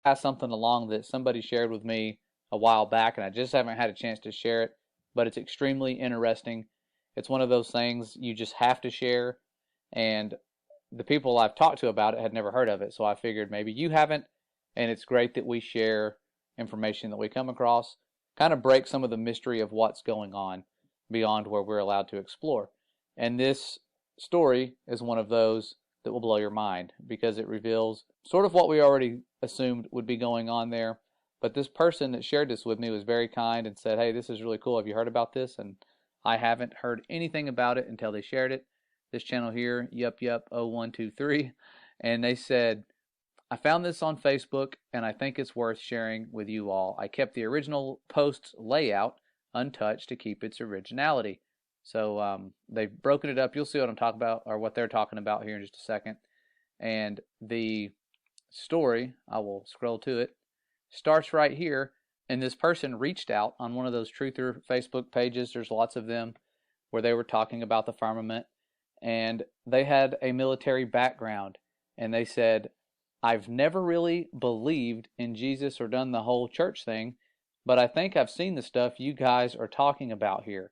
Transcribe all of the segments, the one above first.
pass something along that somebody shared with me a while back, and I just haven't had a chance to share it, but it's extremely interesting. It's one of those things you just have to share, and the people I've talked to about it had never heard of it, so I figured maybe you haven't, and it's great that we share information that we come across, kind of break some of the mystery of what's going on beyond where we're allowed to explore. And this story is one of those that will blow your mind because it reveals sort of what we already assumed would be going on there. But this person that shared this with me was very kind and said, "Hey, this is really cool. Have you heard about this?" And I haven't heard anything about it until they shared it. This channel here, Yup0123, and they said, "I found this on Facebook and I think it's worth sharing with you all. I kept the original post's layout untouched to keep its originality." So they've broken it up. You'll see what I'm talking about, or what they're talking about here in just a second. And the story, I will scroll to it, starts right here. And this person reached out on one of those truther Facebook pages. There's lots of them where they were talking about the firmament. And they had a military background. And they said, "I've never really believed in Jesus or done the whole church thing, but I think I've seen the stuff you guys are talking about here.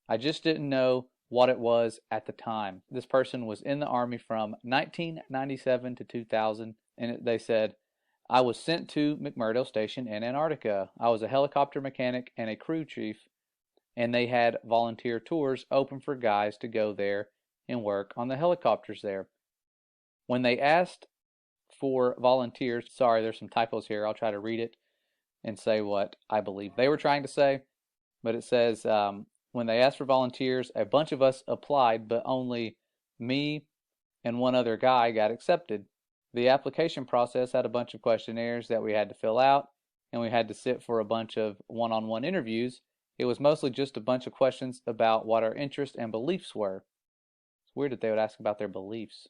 I just didn't know what it was at the time." This person was in the Army from 1997 to 2000, and they said, "I was sent to McMurdo Station in Antarctica. I was a helicopter mechanic and a crew chief, and they had volunteer tours open for guys to go there and work on the helicopters there. When they asked for volunteers," sorry, there's some typos here. I'll try to read it and say what I believe they were trying to say, but it says, when they asked for volunteers, a bunch of us applied, but only me and one other guy got accepted. The application process had a bunch of questionnaires that we had to fill out, and we had to sit for a bunch of one-on-one interviews. It was mostly just a bunch of questions about what our interests and beliefs were." It's weird that they would ask about their beliefs.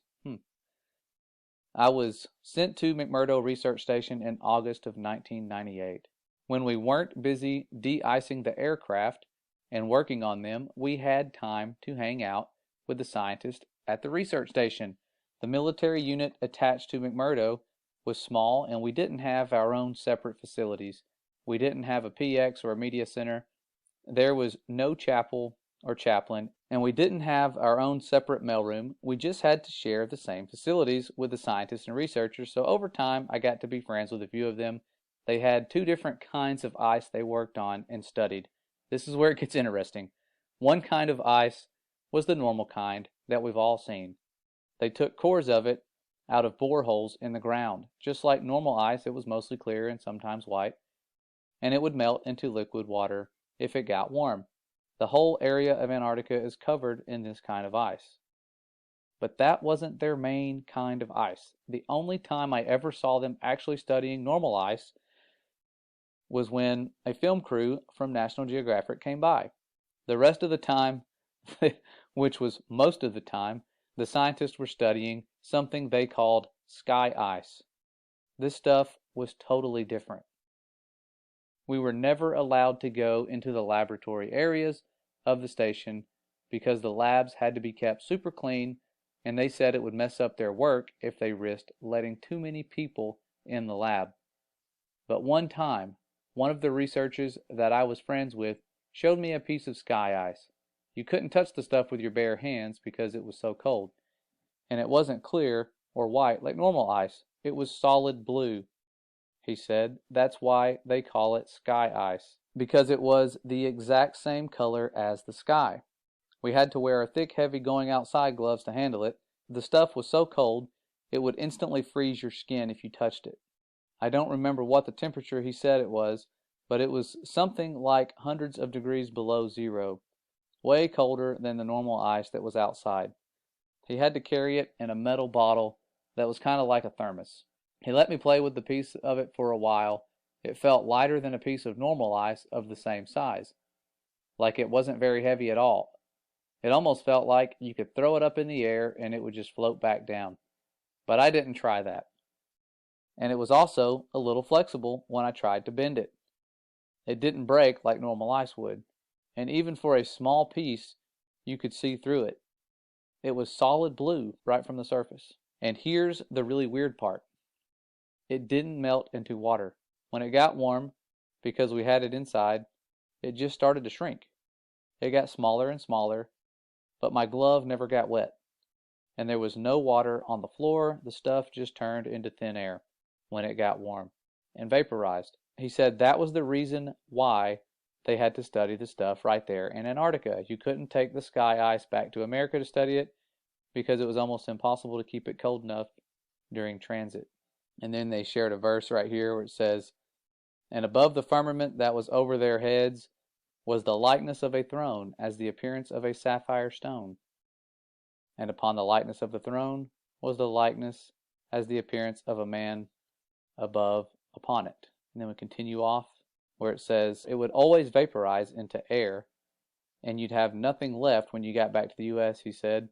"I was sent to McMurdo Research Station in August of 1998. When we weren't busy de-icing the aircraft and working on them, we had time to hang out with the scientists at the research station. The military unit attached to McMurdo was small, and we didn't have our own separate facilities. We didn't have a PX or a media center. There was no chapel or chaplain, and we didn't have our own separate mailroom. We just had to share the same facilities with the scientists and researchers, so over time I got to be friends with a few of them. They had two different kinds of ice they worked on and studied. This is where it gets interesting. One kind of ice was the normal kind that we've all seen. They took cores of it out of boreholes in the ground. Just like normal ice, it was mostly clear and sometimes white, and it would melt into liquid water if it got warm. The whole area of Antarctica is covered in this kind of ice. But that wasn't their main kind of ice. The only time I ever saw them actually studying normal ice was when a film crew from National Geographic came by. The rest of the time, which was most of the time, the scientists were studying something they called sky ice. This stuff was totally different. We were never allowed to go into the laboratory areas of the station because the labs had to be kept super clean, and they said it would mess up their work if they risked letting too many people in the lab. But one time, one of the researchers that I was friends with showed me a piece of sky ice. You couldn't touch the stuff with your bare hands because it was so cold. And it wasn't clear or white like normal ice. It was solid blue. He said that's why they call it sky ice, because it was the exact same color as the sky. We had to wear thick, heavy going outside gloves to handle it. The stuff was so cold, it would instantly freeze your skin if you touched it. I don't remember what the temperature he said it was, but it was something like hundreds of degrees below zero, way colder than the normal ice that was outside. He had to carry it in a metal bottle that was kind of like a thermos. He let me play with the piece of it for a while. It felt lighter than a piece of normal ice of the same size, like it wasn't very heavy at all. It almost felt like you could throw it up in the air and it would just float back down. But I didn't try that. And it was also a little flexible when I tried to bend it. It didn't break like normal ice would, and even for a small piece, you could see through it. It was solid blue right from the surface. And here's the really weird part. it didn't melt into water. When it got warm, because we had it inside, it just started to shrink. It got smaller and smaller, but my glove never got wet. And there was no water on the floor. The stuff just turned into thin air when it got warm and vaporized. He said that was the reason why they had to study the stuff right there in Antarctica. You couldn't take the sky ice back to America to study it because it was almost impossible to keep it cold enough during transit. And then they shared a verse right here where it says, "And above the firmament that was over their heads was the likeness of a throne, as the appearance of a sapphire stone. And upon the likeness of the throne was the likeness as the appearance of a man above upon it." And then we continue off where it says it would always vaporize into air and you'd have nothing left when you got back to the US, he said.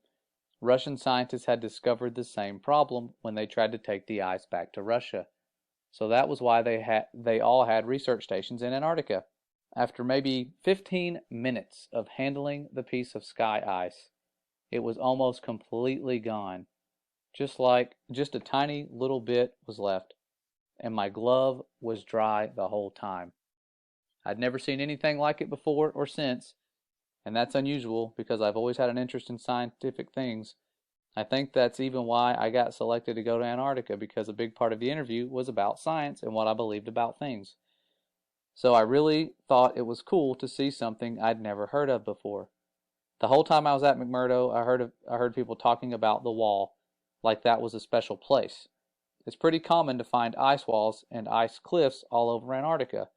Russian scientists had discovered the same problem when they tried to take the ice back to Russia. So that was why they all had research stations in Antarctica. After maybe 15 minutes of handling the piece of sky ice, it was almost completely gone. Just a tiny little bit was left, and my glove was dry the whole time. I'd never seen anything like it before or since, and that's unusual because I've always had an interest in scientific things. I think that's even why I got selected to go to Antarctica, because a big part of the interview was about science and what I believed about things. So I really thought it was cool to see something I'd never heard of before. The whole time I was at McMurdo, I heard people talking about the wall like that was a special place. It's pretty common to find ice walls and ice cliffs all over Antarctica.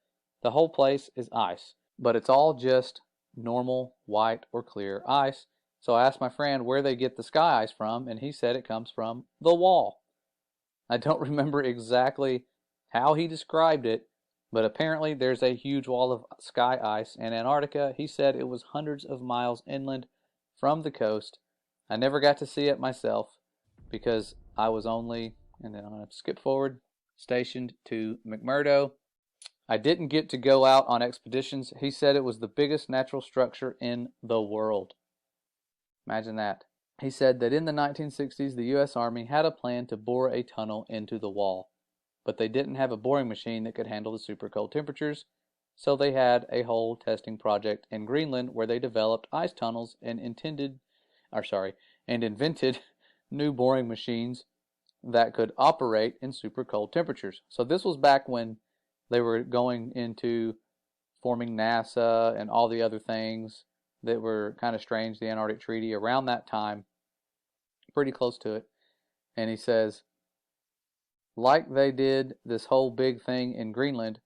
The whole place is ice, but it's all just normal white or clear ice. So I asked my friend where they get the sky ice from, and he said it comes from the wall. I don't remember exactly how he described it, but apparently there's a huge wall of sky ice in Antarctica. He said it was hundreds of miles inland from the coast. I never got to see it myself because I was only, and then I'm going to skip forward, stationed to McMurdo. I didn't get to go out on expeditions. He said it was the biggest natural structure in the world. Imagine that. He said that in the 1960s, the U.S. Army had a plan to bore a tunnel into the wall, but they didn't have a boring machine that could handle the super cold temperatures, so they had a whole testing project in Greenland where they developed ice tunnels and invented new boring machines that could operate in super cold temperatures. So this was back when they were going into forming NASA and all the other things that were kind of strange, the Antarctic Treaty, around that time, pretty close to it. And he says, like they did this whole big thing in Greenland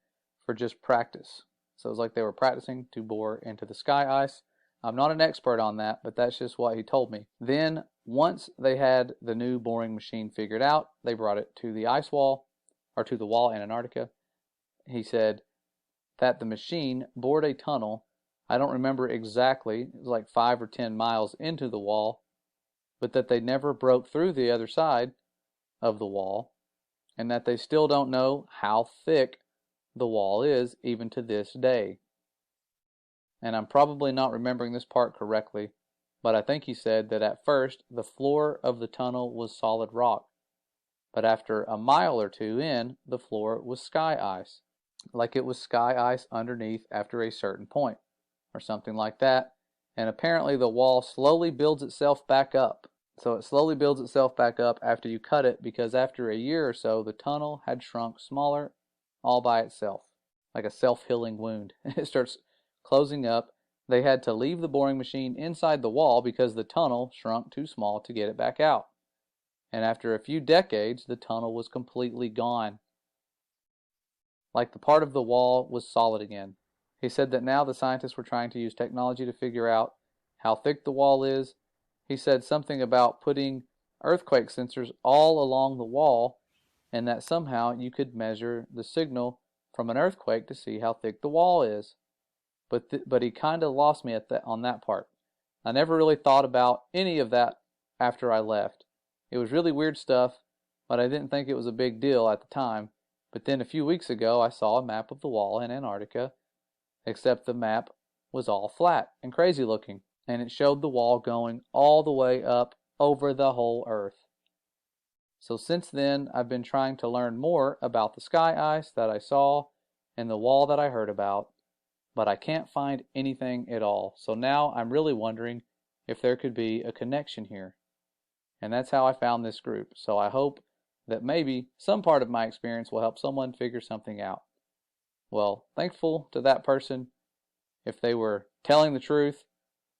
for just practice. So it was like they were practicing to bore into the sky ice. I'm not an expert on that, but that's just what he told me. Then, once they had the new boring machine figured out, they brought it to the ice wall, or to the wall in Antarctica. He said that the machine bored a tunnel. I don't remember exactly, it was like 5 or 10 miles into the wall, but that they never broke through the other side of the wall, and that they still don't know how thick the wall is even to this day. And I'm probably not remembering this part correctly, but I think he said that at first the floor of the tunnel was solid rock, but after a mile or two in, the floor was sky ice, like it was sky ice underneath after a certain point, or something like that. And apparently the wall slowly builds itself back up. So it slowly builds itself back up after you cut it, because after a year or so, the tunnel had shrunk smaller all by itself, like a self-healing wound. It starts closing up. They had to leave the boring machine inside the wall because the tunnel shrunk too small to get it back out. And after a few decades, the tunnel was completely gone, like the part of the wall was solid again. He said that now the scientists were trying to use technology to figure out how thick the wall is. He said something about putting earthquake sensors all along the wall, and that somehow you could measure the signal from an earthquake to see how thick the wall is. But he kind of lost me on that part. I never really thought about any of that after I left. It was really weird stuff, but I didn't think it was a big deal at the time. But then a few weeks ago, I saw a map of the wall in Antarctica, except the map was all flat and crazy looking, and it showed the wall going all the way up over the whole Earth. So since then, I've been trying to learn more about the sky ice that I saw and the wall that I heard about, but I can't find anything at all. So now I'm really wondering if there could be a connection here. And that's how I found this group. So I hope that maybe some part of my experience will help someone figure something out. Well, thankful to that person. If they were telling the truth,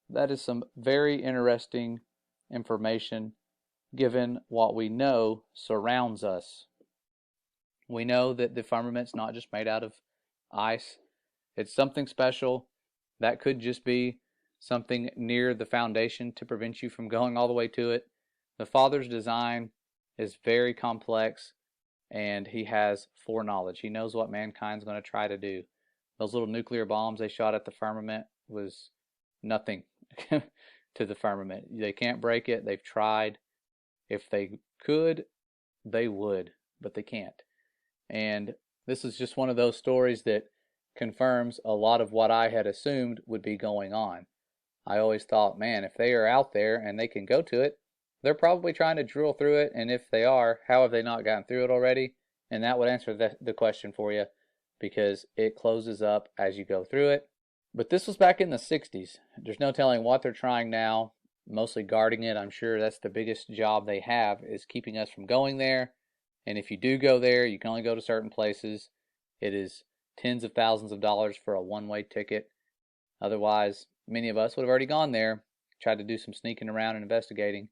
that is some very interesting information given what we know surrounds us. We know that the firmament's not just made out of ice. It's something special. That could just be something near the foundation to prevent you from going all the way to it. The Father's design is very complex, and he has foreknowledge. He knows what mankind's going to try to do. Those little nuclear bombs they shot at the firmament was nothing to the firmament. They can't break it. They've tried. If they could, they would, but they can't. And this is just one of those stories that confirms a lot of what I had assumed would be going on. I always thought, man, if they are out there and they can go to it, they're probably trying to drill through it, and if they are, how have they not gotten through it already? And that would answer the question for you, because it closes up as you go through it. But this was back in the 60s. There's no telling what they're trying now, mostly guarding it. I'm sure that's the biggest job they have, is keeping us from going there. And if you do go there, you can only go to certain places. It is tens of thousands of dollars for a one-way ticket. Otherwise, many of us would have already gone there, tried to do some sneaking around and investigating,